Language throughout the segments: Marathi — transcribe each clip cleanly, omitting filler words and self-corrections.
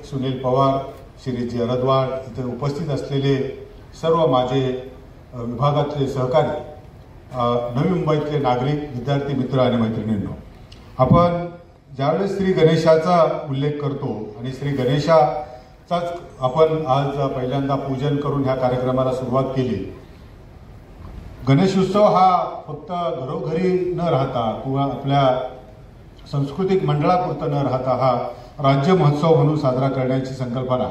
सुनील पवार, श्रीजी अरदवाड इथे उपस्थित असलेले सर्व माझे विभागातले सहकारी, नवी मुंबईतले नागरिक, विद्यार्थी मित्र आणि मैत्रिणींनो, आपण ज्यावेळेस श्री गणेशाचा उल्लेख करतो आणि श्री गणेशाचाच आपण आज पहिल्यांदा पूजन करून ह्या कार्यक्रमाला सुरुवात केली। गणेशोत्सव हा फक्त घरोघरी न राहता किंवा आपल्या सांस्कृतिक मंडळापुरता न राहता हा राज्य महोत्सव म्हणून साजरा करण्याची संकल्पना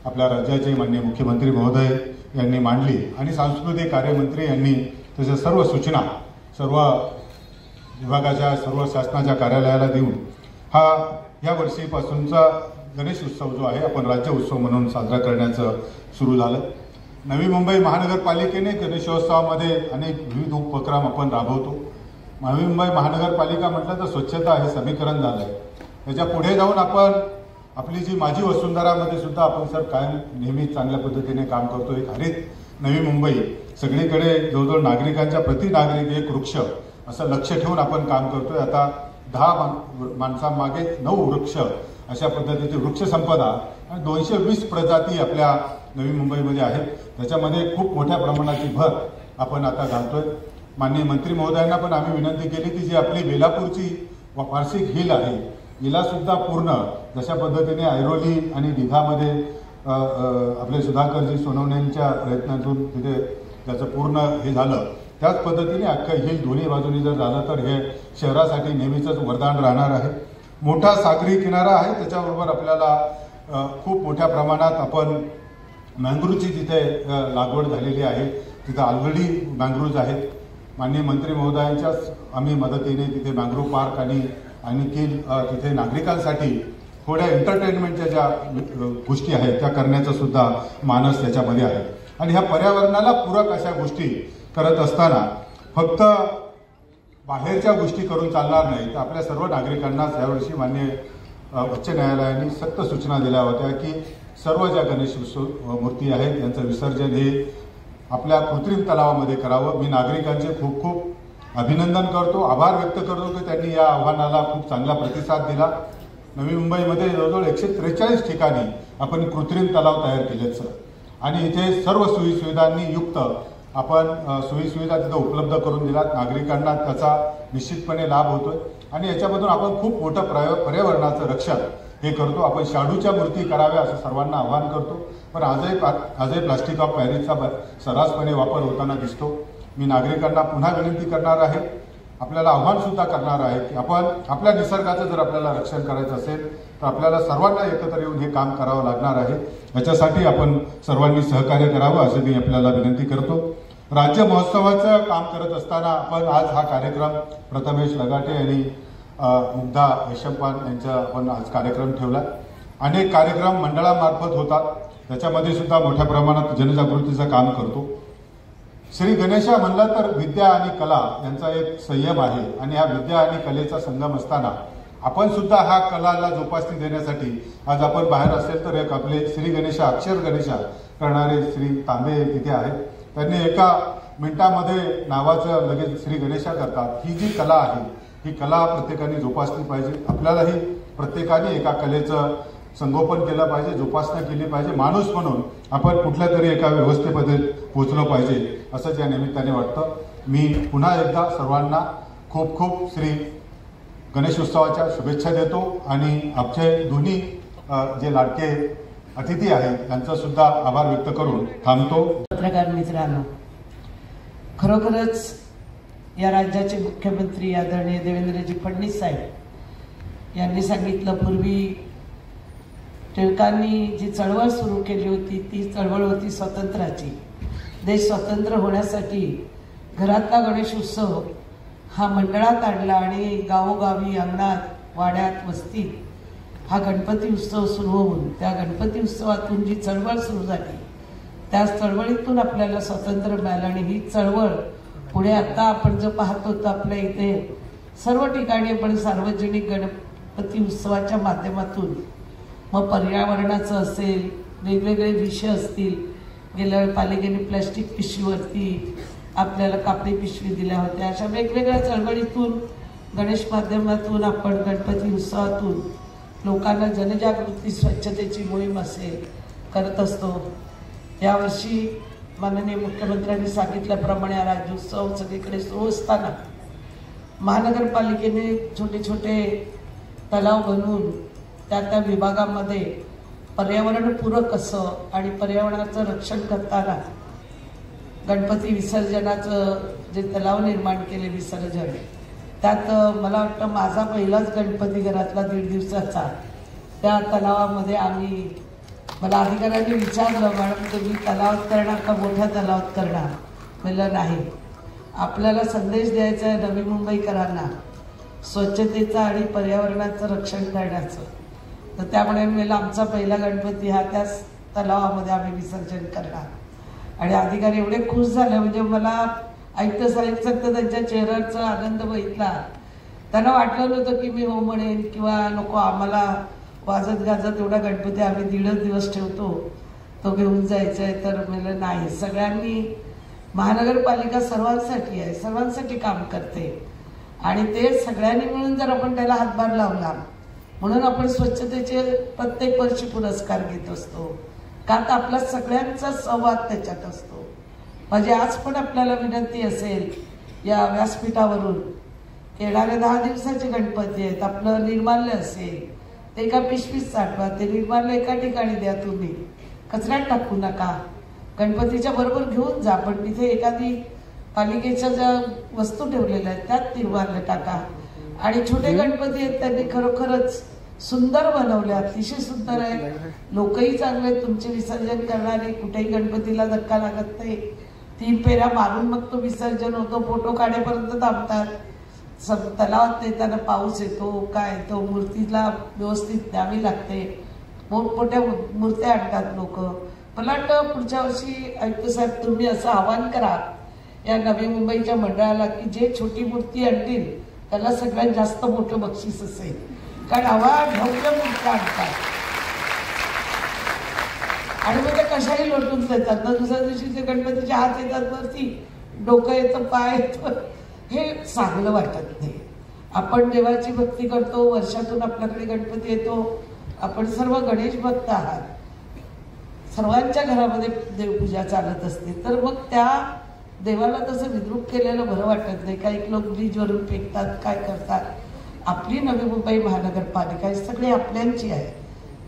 आपल्या राज्याचे माननीय मुख्यमंत्री महोदय यांनी मांडली आणि सांस्कृतिक कार्यमंत्री यांनी त्याच्या सर्व सूचना सर्व विभागाच्या सर्व शासनाच्या कार्यालयाला देऊन हा या वर्षीपासूनचा गणेश उत्सव जो आहे आपण राज्य उत्सव म्हणून साजरा करण्याचं सुरू झालं। नवी मुंबई महानगरपालिकेने गणेशोत्सवामध्ये अनेक विविध उपक्रम आपण राबवतो। नवी मुंबई महानगरपालिका म्हटलं तर स्वच्छता हे समीकरण झालंय। त्याच्या पुढे जाऊन आपण आपली जी माझी वसुंधरामध्ये सुद्धा आपण सर कायम नेहमी चांगल्या पद्धतीने काम करतो। एक हरित नवी मुंबई, सगळीकडे जवळजवळ नागरिकांच्या प्रति नागरिक एक वृक्ष असं लक्ष ठेवून आपण काम करतोय। आता 10 माणसांमागे 9 वृक्ष अशा पद्धतीची वृक्ष संपदा आणि 220 प्रजाती आपल्या नवी मुंबईमध्ये आहेत। त्याच्यामध्ये खूप मोठ्या प्रमाणाची भर आपण आता घालतोय। माननीय मंत्री महोदयांना पण आम्ही विनंती केली की जी आपली बेलापूरची वार्षिक हिल आहे हिला सुद्धा पूर्ण जशा पद्धतीने ऐरोली आणि दिघामध्ये आपले सुधाकरजी सोनवणेंच्या प्रयत्नातून तिथे त्याचं पूर्ण हे झालं, त्याच पद्धतीने अख्खं हिल दोन्ही बाजूनी जर झालं तर हे शहरासाठी नेहमीच वरदान राहणार आहे। मोठा सागरी किनारा आहे, त्याच्याबरोबर आपल्याला खूप मोठ्या प्रमाणात आपण मँग्रोवची जिथे लागवड झालेली आहे तिथे ऑलरेडी मँग्रोव्ज आहेत। माननीय मंत्री महोदयांच्याच आम्ही मदतीने तिथे मँग्रोव्ह पार्क आणि आणखी तिथे नागरिकांसाठी थोड्या एंटरटेनमेंटच्या ज्या गोष्टी आहेत त्या करण्याचा सुद्धा मानस त्याच्यामध्ये आहे। आणि ह्या पर्यावरणाला पूरक अशा गोष्टी करत असताना फक्त बाहेरच्या गोष्टी करून चालणार नाही, तर आपल्या सर्व नागरिकांना यावर्षी माननीय उच्च न्यायालयाने सक्त सूचना दिल्या होत्या की सर्व ज्या गणेश मूर्ती आहेत त्यांचं विसर्जन हे आपल्या कृत्रिम तलावामध्ये करावं। मी नागरिकांचे खूप खूप अभिनंदन करतो, आभार व्यक्त करतो की त्यांनी या आव्हानाला खूप चांगला प्रतिसाद दिला। नवी मुंबईमध्ये जवळजवळ 143 ठिकाणी आपण कृत्रिम तलाव तयार केलेत सर, आणि इथे सर्व सोयीसुविधांनी युक्त आपण सोयीसुविधा तिथं उपलब्ध करून दिलात। नागरिकांना त्याचा निश्चितपणे लाभ होतोय आणि याच्यामधून आपण खूप मोठं पर्यावरणाचं रक्षण हे करतो। आपण शाडूच्या मूर्ती कराव्या असं सर्वांना आवाहन करतो, पण आजही प्लास्टिक ऑफ पॅरिसचा सर्रासपणे वापर होताना दिसतो। मी नागरिकांना पुन्हा विनंती करणार आहे, आपल्याला आव्हान सुद्धा करणार आहे की आपण आपल्या निसर्गाचं जर आपल्याला रक्षण करायचं असेल तर आपल्याला सर्वांना एकत्र येऊन हे काम करावं लागणार आहे। याच्यासाठी आपण सर्वांनी सहकार्य करावं असं मी आपल्याला विनंती करतो। राज्य महोत्सवाचं काम करत असताना आपण आज हा कार्यक्रम प्रथमेश लगाटे आणि मुग्धा यशपान यांचा आपण आज कार्यक्रम ठेवला। अनेक कार्यक्रम मंडळामार्फत होतात, त्याच्यामध्ये सुद्धा मोठ्या प्रमाणात जनजागृतीचं काम करतो। श्री गणेशा म्हणलं तर विद्या आणि कला यांचा एक संयम आहे आणि हा विद्या आणि कलेचा संगम असताना आपण सुद्धा हा कलाला जोपासणी देण्यासाठी आज आपण बाहेर असेल तर एक आपले श्री गणेशा अक्षर गणेशा करणारे श्री तांबे तिथे आहेत। त्यांनी एका मिनिटामध्ये नावाचं लगेच श्री गणेशा करतात। ही जी कला आहे ही कला प्रत्येकाने जोपासली पाहिजे। आपल्यालाही प्रत्येकाने एका कलेचं संगोपन केलं पाहिजे, जोपासना केली पाहिजे। माणूस म्हणून आपण कुठल्या तरी एका व्यवस्थेमध्ये पोहोचलो पाहिजे असंच या निमित्ताने वाटतं। मी पुन्हा एकदा सर्वांना खूप खूप श्री गणेशोत्सवाच्या शुभेच्छा देतो आणि आमचे दोन्ही जे लाडके अतिथी आहेत त्यांचा सुद्धा आभार व्यक्त करून थांबतो। पत्रकार मित्रांनो, खरोखरच या राज्याचे मुख्यमंत्री आदरणीय देवेंद्रजी फडणवीस साहेब यांनी सांगितलं, पूर्वी टिळकांनी जी चळवळ सुरू केली होती ती चळवळ होती स्वातंत्र्याची। देश स्वतंत्र होण्यासाठी घरातला गणेश उत्सव हा मंडळात आणला आणि गावोगावी अंगणात वाड्यात वस्तीत हा गणपती उत्सव सुरू होऊन त्या गणपती उत्सवातून जी चळवळ सुरू झाली त्या चळवळीतून आपल्याला स्वातंत्र्य मिळालं आणि ही चळवळ पुढे आता आपण जो पाहतो तर आपल्या इथे सर्व ठिकाणी आपण सार्वजनिक गणपती उत्सवाच्या माध्यमातून मग पर्यावरणाचं असेल, वेगवेगळे विषय असतील, गेल्या वेळी पालिकेने प्लास्टिक पिशवीवरती आपल्याला कापडी पिशवी दिल्या होत्या, अशा वेगवेगळ्या चळवळीतून गणेश माध्यमातून आपण गणपती उत्सवातून लोकांना जनजागृती स्वच्छतेची मोहीम असेल करत असतो. यावर्षी माननीय मुख्यमंत्र्यांनी सांगितल्याप्रमाणे राज्योत्सव सगळीकडे सुरू असताना महानगरपालिकेने छोटे छोटे तलाव बनवून त्या विभागामध्ये पर्यावरणपूरक असं आणि पर्यावरणाचं रक्षण करताना गणपती विसर्जनाचं जे तलाव निर्माण केले विसर्जन, त्यात मला वाटतं माझा पहिलाच गणपती घरातला 1.5 दिवसाचा त्या तलावामध्ये मला अधिकाऱ्यांनी विचारलं, मॅडम तुम्ही तलावात करणार का मोठ्या तलावात करणार? म्हणलं नाही, आपल्याला संदेश द्यायचा आहे नवी मुंबईकरांना स्वच्छतेचा आणि पर्यावरणाचं रक्षण करण्याचं. तर त्यामुळे मी आमचा पहिला गणपती हा त्याच तलावामध्ये आम्ही विसर्जन करणार. आणि अधिकारी एवढे खुश झाले, म्हणजे मला ऐकतं सांगितलं त्यांच्या चेहऱ्याचा आनंद बघितला. त्यांना वाटलं नव्हतं की मी हो म्हणेन किंवा नको आम्हाला वाजत गाजत एवढा गणपती आम्ही 1.5 दिवस ठेवतो तो घेऊन जायचा आहे. तर म्हणलं नाही, सगळ्यांनी महानगरपालिका सर्वांसाठी आहे, सर्वांसाठी काम करते आणि ते सगळ्यांनी मिळून जर आपण त्याला हातभार लावला, म्हणून आपण स्वच्छतेचे प्रत्येक वर्षी पुरस्कार घेत असतो का तर आपला सगळ्यांचा सहभाग त्याच्यात असतो. माझी आज पण आपल्याला विनंती असेल या व्यासपीठावरून, येणारे 10 दिवसाचे गणपती आहेत, आपलं निर्माल्य असेल ते एका पिशवीत साठवा, ते निर्माल्य एका ठिकाणी द्या, तुम्ही कचऱ्यात टाकू नका, गणपतीच्या बरोबर घेऊन जा, पण तिथे एखादी पालिकेच्या ज्या वस्तू ठेवलेल्या आहेत त्यात निर्माल्य टाका. आणि छोटे गणपती आहेत त्यांनी खरोखरच सुंदर बनवले, अतिशय सुंदर आहे, लोकही चांगले आहेत तुमचे विसर्जन करणारे, कुठेही गणपतीला धक्का लागत नाही, 3 फेऱ्या मारून मग तो विसर्जन होतो, फोटो काढेपर्यंत थांबतात. तलावात नेताना पाऊस येतो काय येतो, मूर्तीला व्यवस्थित द्यावी लागते, मोठमोठ्या मूर्त्या आणतात लोक. मला वाटतं पुढच्या वर्षी आयुक्त साहेब तुम्ही असं आवाहन करा या नवी मुंबईच्या मंडळाला की जे छोटी मूर्ती आणतील त्याला सगळ्यात जास्त मोठं बक्षीस असेल, कारण भव्य मूर्त्या आणतात आणि मग ते कशाही लोटून देतात ना. दुसऱ्या दिवशी ते गणपतीचे हात येतात वरती, डोकं येतं, पाय येतं, हे चांगलं वाटत नाही. आपण देवाची भक्ती करतो, वर्षातून आपल्याकडे गणपती येतो, आपण सर्व गणेश भक्त आहात, सर्वांच्या घरामध्ये देवपूजा चालत असते, तर मग त्या देवाला तसं विद्रूप केलेलं बरं वाटत नाही. काही लोक ब्रिजवरून फेकतात, काय करतात. आपली नवी मुंबई महानगरपालिका ही सगळी आपल्यांची आहे,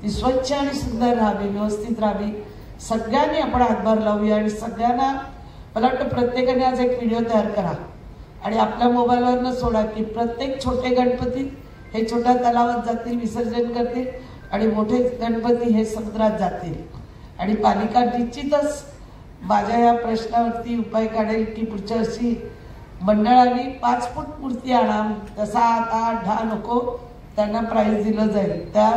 ती स्वच्छ आणि सुंदर राहावी, व्यवस्थित राहावी, सगळ्यांनी आपण हातभार लावूया. आणि सगळ्यांना मला वाटतं प्रत्येकाने आज एक व्हिडिओ तयार करा आणि आपल्या मोबाईलवरनं सोडा की प्रत्येक छोटे गणपती हे छोट्या तलावात जातील, विसर्जन करतील आणि मोठे गणपती हे समुद्रात जातील. आणि पालिका निश्चितच माझ्या या प्रश्नावरती उपाय काढेल की पुढच्या वर्षी मंडळाने 5 फूट मूर्ती आणा, 7, 8, 10 नको, त्यांना प्राईज दिलं जाईल. त्या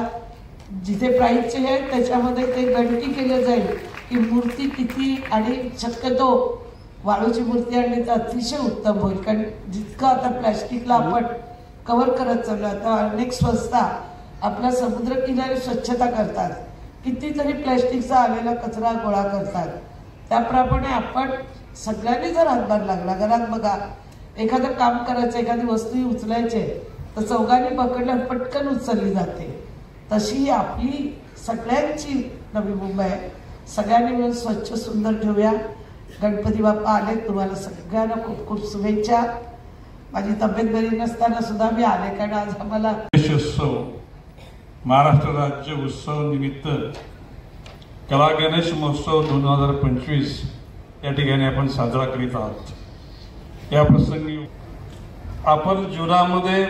जिथे प्राईजचे आहे त्याच्यामध्ये ते गणती केलं जाईल की मूर्ती किती, आणि शक्यतो वाळूची मूर्ती आणली तर अतिशय उत्तम होईल. कारण जितकं आता प्लॅस्टिकला आपण कव्हर करत चाललो, आता अनेक संस्था आपल्या समुद्र किनारी स्वच्छता करतात, कितीतरी प्लॅस्टिकचा आलेला कचरा गोळा करतात. त्याप्रमाणे आपण सगळ्यांनी जर हातभार लागला, घरात बघा एखादं काम करायचं, एखादी वस्तू उचलायची तर चौघांनी पकडलं पटकन उचलली जाते, तशी आपली सगळ्यांची नवी मुंबई आहे. सगळ्यांनी मिळून स्वच्छ सुंदर ठेवूया. गणपती बाप्पा आले, तुम्हाला सगळ्यांना खूप खूप शुभेच्छा. माझी तब्येत बरी नसताना सुद्धा मी आले, कारण आज आम्हाला गणेशोत्सव महाराष्ट्र राज्य उत्सव निमित्त कला गणेश महोत्सव 2025 या ठिकाणी आपण साजरा करीत आहोत. या प्रसंगी आपण जीवनामध्ये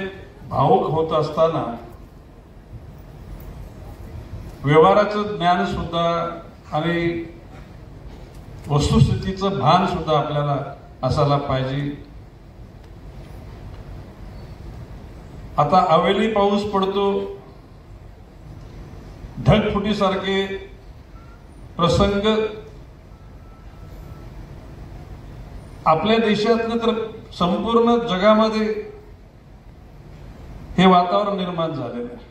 भावुक होत असताना व्यवहाराचं ज्ञान सुद्धा आणि वस्तुस्थितीचं भान सुद्धा आपल्याला असायला पाहिजे. आता अवेली पाऊस पडतो, ढगफुटीसारखे प्रसंग आपल्या देशातलं तर संपूर्ण जगामध्ये हे वातावरण निर्माण झालेलं आहे.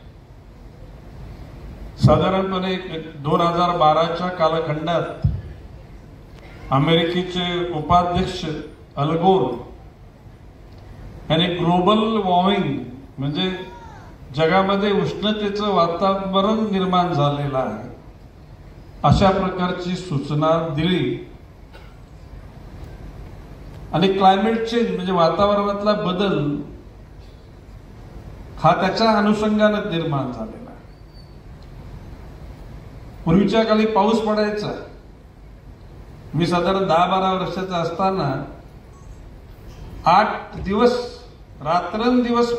साधारणपणे 2012च्या कालखंडात अमेरिकेचे उपाध्यक्ष अल गोर यांनी ग्लोबल वॉर्मिंग म्हणजे जगामध्ये उष्णतेचं वातावरण निर्माण झालेलं आहे अशा प्रकारची सूचना दिली. आणि क्लायमेट चेंज म्हणजे वातावरणातला बदल हा त्याच्या अनुषंगाने निर्माण झालेला आहे. पूर्वीच्या काळी पाऊस पडायचा. मी साधारण 10-12 वर्षाचा असताना 8 दिवस रात्रंदिवस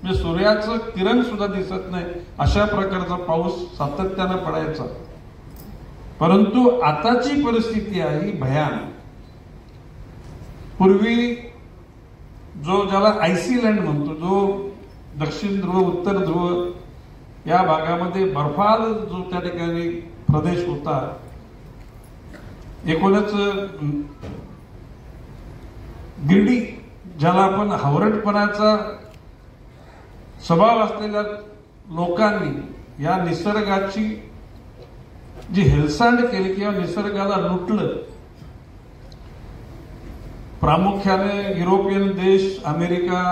म्हणजे सूर्याचं किरण सुद्धा दिसत नाही अशा प्रकारचा पाऊस सातत्यानं पडायचा. परंतु आताची परिस्थिती आहे भयानक. पूर्वी ज्याला आयसीलँड म्हणतो, जो दक्षिण ध्रुव उत्तर ध्रुव या भागामध्ये बर्फाळ जो त्या ठिकाणी प्रदेश होता, एकूणच गिरडी ज्याला आपण हावरटपणाचा स्वभाव असलेल्या लोकांनी या निसर्गाची जी हेळसांड केली किंवा निसर्गाला लुटलं. प्रामुख्याने युरोपियन देश, अमेरिका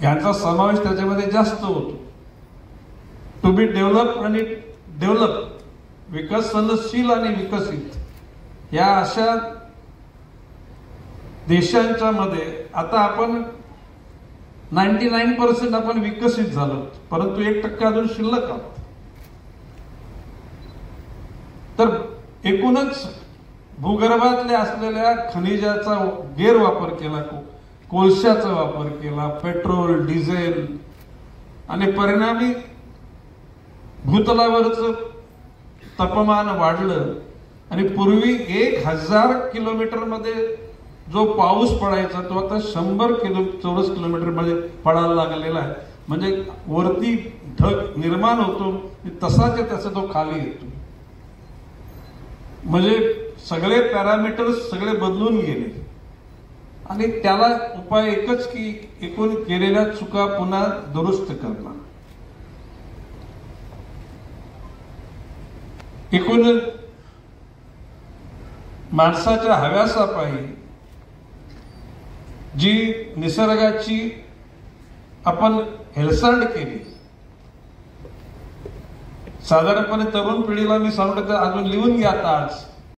यांचा समावेश त्याच्यामध्ये जास्त होतो. टू बी डेव्हलप आणि डेव्हलप, विकसनशील आणि विकसित या अशा देशांच्या मध्ये आता आपण 99% आपण विकसित झालो, परंतु 1% अजून शिल्लक आहोत. तर एकूणच भूगर्भातल्या असलेल्या खनिजाचा गैरवापर केला, कोळशाचा वापर केला, पेट्रोल, डिझेल आणि परिणामी भूतलावरचं तापमान वाढलं. आणि पूर्वी 1000 किलोमीटर मध्ये जो पाऊस पडायचा तो आता 100 चौरस किलोमीटर मध्ये पडायला लागलेला आहे. म्हणजे वरती ढग निर्माण होतो तसाच्या तसा तो खाली येतो. म्हणजे सगळे पॅरामीटर्स सगळे बदलून गेले. आणि त्याला उपाय एकच की एकूण केलेल्या चुका पुन्हा दुरुस्त करणं. एकूण माणसाच्या हव्यासापायी जी निसर्गाची आपण हेळसांड केली, साधारणपणे तरुण पिढीला मी सांगतो अजून लिहून घ्या आता आज